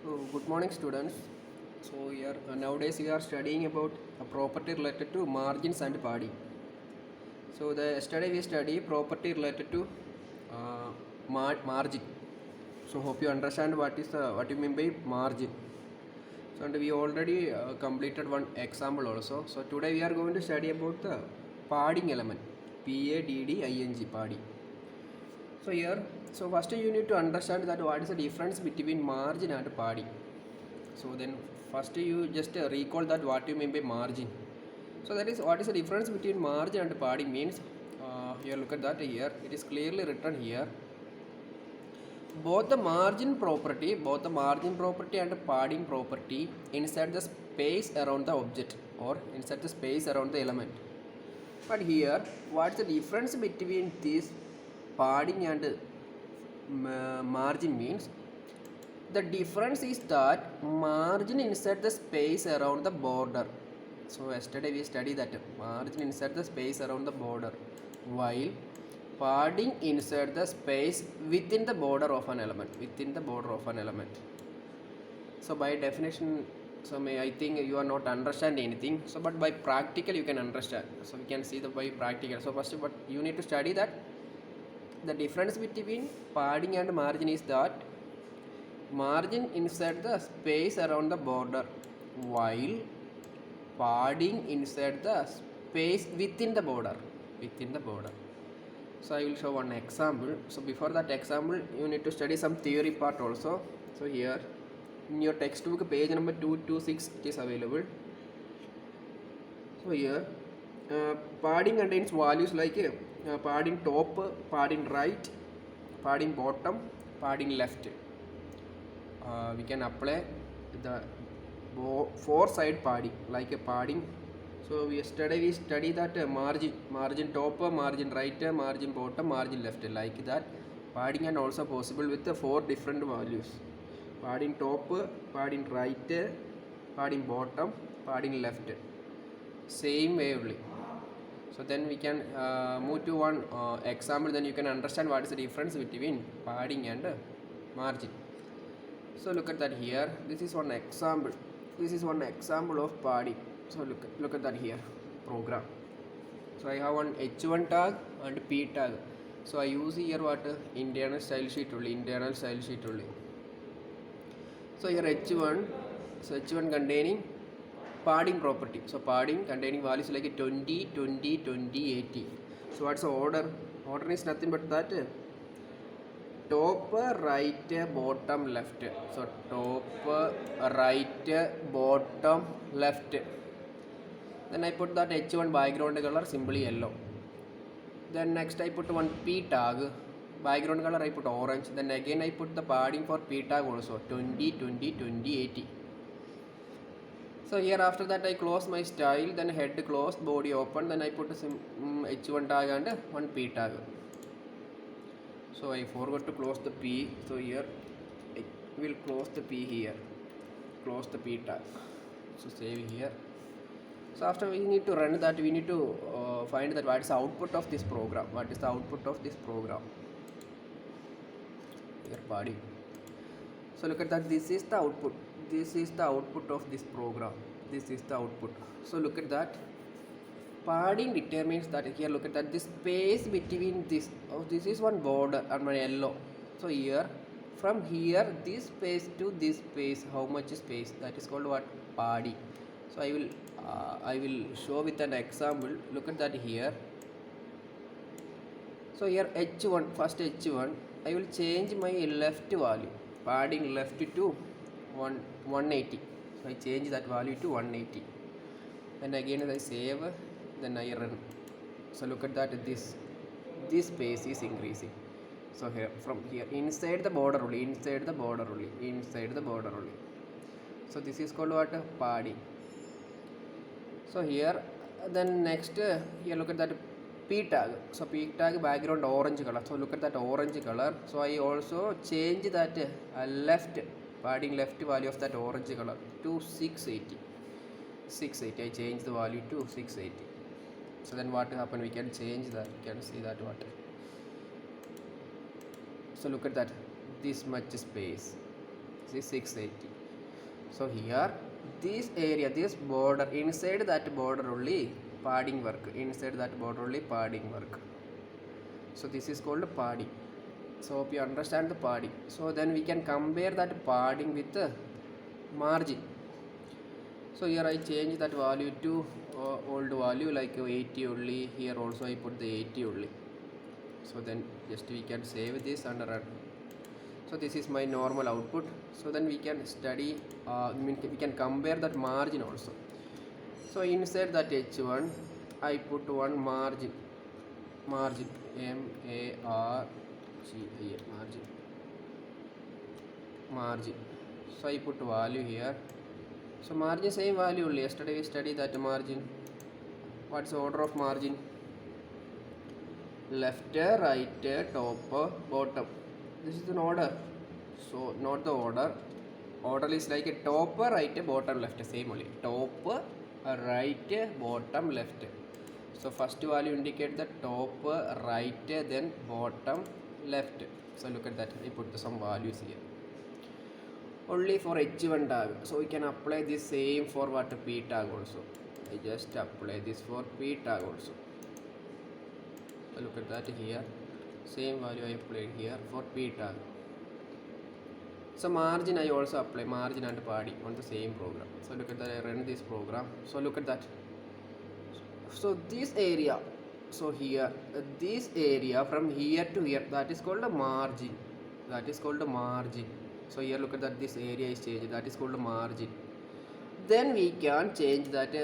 So, good morning, students. So, here nowadays we are studying about a property related to margins and padding. So, the yesterday we study property related to margin. So, hope you understand what you mean by margin. So, and we already completed one example also. So, today we are going to study about the padding element, padding, padding. So here, so first you need to understand that what is the difference between margin and padding. So then first you just recall that what you mean by margin. So that is what is the difference between margin and padding means. Here look at that here. It is clearly written here. Both the margin property and padding property inside the space around the object or inside the space around the element. But here, what's the difference between this padding and margin means? The difference is that margin inside the space around the border. So yesterday we studied that margin inside the space around the border, while padding inside the space within the border of an element. Within the border of an element. So by definition, I think you are not understand anything. So but by practical you can understand. So we can see the by practical. So first, but you need to study that the difference between padding and margin is that margin inside the space around the border, while padding inside the space within the border. Within the border. So I will show one example. So before that example, you need to study some theory part also. So here in your textbook page number 226 it is available. So here padding contains values like padding top, padding right, padding bottom, padding left. We can apply the four side padding like a padding. So yesterday we studied that margin top, margin right, margin bottom, margin left, like that. Padding and also possible with the four different values. Padding top, padding right, padding bottom, padding left. Same way only. So then we can move to one example. Then you can understand what is the difference between padding and margin. So look at that here. This is one example. This is one example of padding. So look at that here. Program. So I have one H1 tag and P tag. So I use here what internal style sheet only. Internal style sheet only. So here H1. So H1 containing padding property. So padding containing values like 20, 20, 20, 80. So what's the order? Order is nothing but that top, right, bottom, left. So top, right, bottom, left. Then I put that H1 background color simply yellow. Then next I put one P tag. Background color I put orange. Then again I put the padding for P tag also 20, 20, 20, 80. So here after that I close my style. Then head closed, body open. Then I put some H1 tag and one P tag. So I forgot to close the P. So here I will close the P here. Close the P tag. So save here. So after we need to run that, we need to find that what is the output of this program. What is the output of this program? Here padding. So look at that. This is the output. This is the output of this program. This is the output. So look at that. Padding determines that here look at that the space between this this is one border and one yellow. So here from here this space to this space, how much space, that is called what? Padding. So I will show with an example. Look at that here. So here H1, first H1 I will change my left value, padding left to 180. So I change that value to 180. Then again I save, then I run. So look at that, this space is increasing. So here from here inside the border only, inside the border only, inside the border only. So this is called what? Padding. So here then next here look at that P tag. So P tag background orange color. So look at that orange color. So I also change that left, padding left value of that orange color to 680. 680. I change the value to 680. So then what happen? We can change that. You can see that what. So look at that. This much space. This is 680. So here this area, this border, inside that border only padding work, inside that border only padding work. So this is called padding. So hope you understand the padding. So then we can compare that padding with the margin. So here I change that value to old value like 80 only. Here also I put the 80 only. So then just we can save this and run. So this is my normal output. So then we can study, we can compare that margin also. So inside that H1 I put one margin, M-A-R-G-I-N, margin. So I put value here. So margin same value only. Yesterday we studied that margin. What's the order of margin? Left, right, top, bottom. This is an order. So not the order. Order is like a top, right, bottom, left. Same only. Top, right, bottom, left. So first value indicate the top, right, then bottom, left. So look at that. I put some values here. Only for H1 tag. So we can apply this same for what P tag also. I just apply this for P tag also. So look at that here. Same value I applied here for P tag. So margin I also apply margin and padding on the same program. So look at that, I run this program. So look at that. So this area, so here this area from here to here, that is called a margin. That is called a margin. So here look at that, this area is changed, that is called a margin. Then we can change that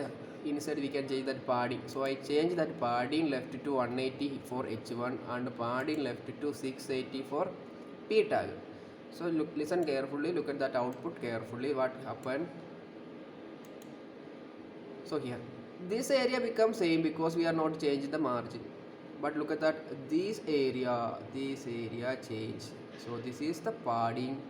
inside we can change that padding. So I change that padding left to 180 for H1 and padding left to 680 for P tag. So look, listen carefully, look at that output carefully, what happened. So here this area becomes same because we are not changing the margin. But look at that, this area change. So this is the padding,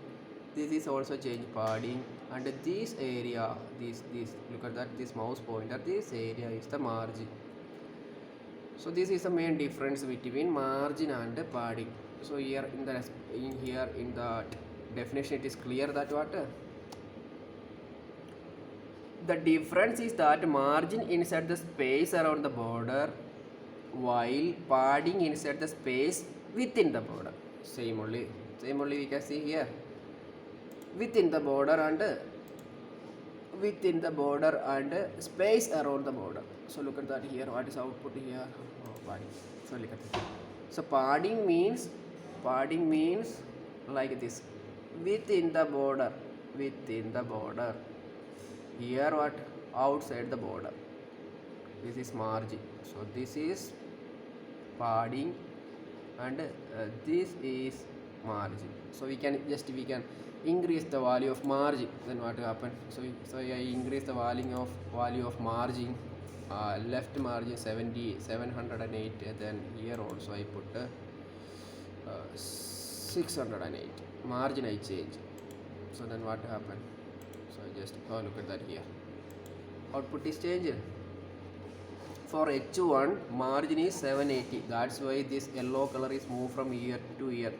this is also change padding, and this area, this look at that, this mouse pointer, this area is the margin. So this is the main difference between margin and padding. So here in the definition it is clear that what the difference is that margin inside the space around the border, while padding inside the space within the border. Same only we can see here, within the border and space around the border. So look at that here, what is output here? Padding. So look at this. So padding means like this, within the border. Here what? Outside the border. This is margin. So this is padding and this is margin. So we can increase the value of margin. Then what will happen? So I increase the value of margin. Left margin 708. Then here also I put 608. Margin I change. So then what happened? So I just look at that here. Output is changed. For H1 margin is 780. That's why this yellow color is moved from here to here.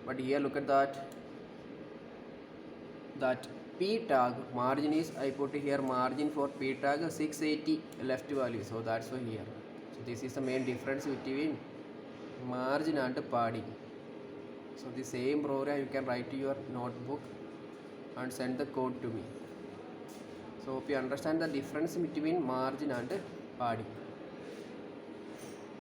But here look at that P tag margin is, I put here margin for P tag 680 left value. So that's why here. So this is the main difference between margin and padding. So the same program you can write to your notebook and send the code to me. So hope you understand the difference between margin and padding.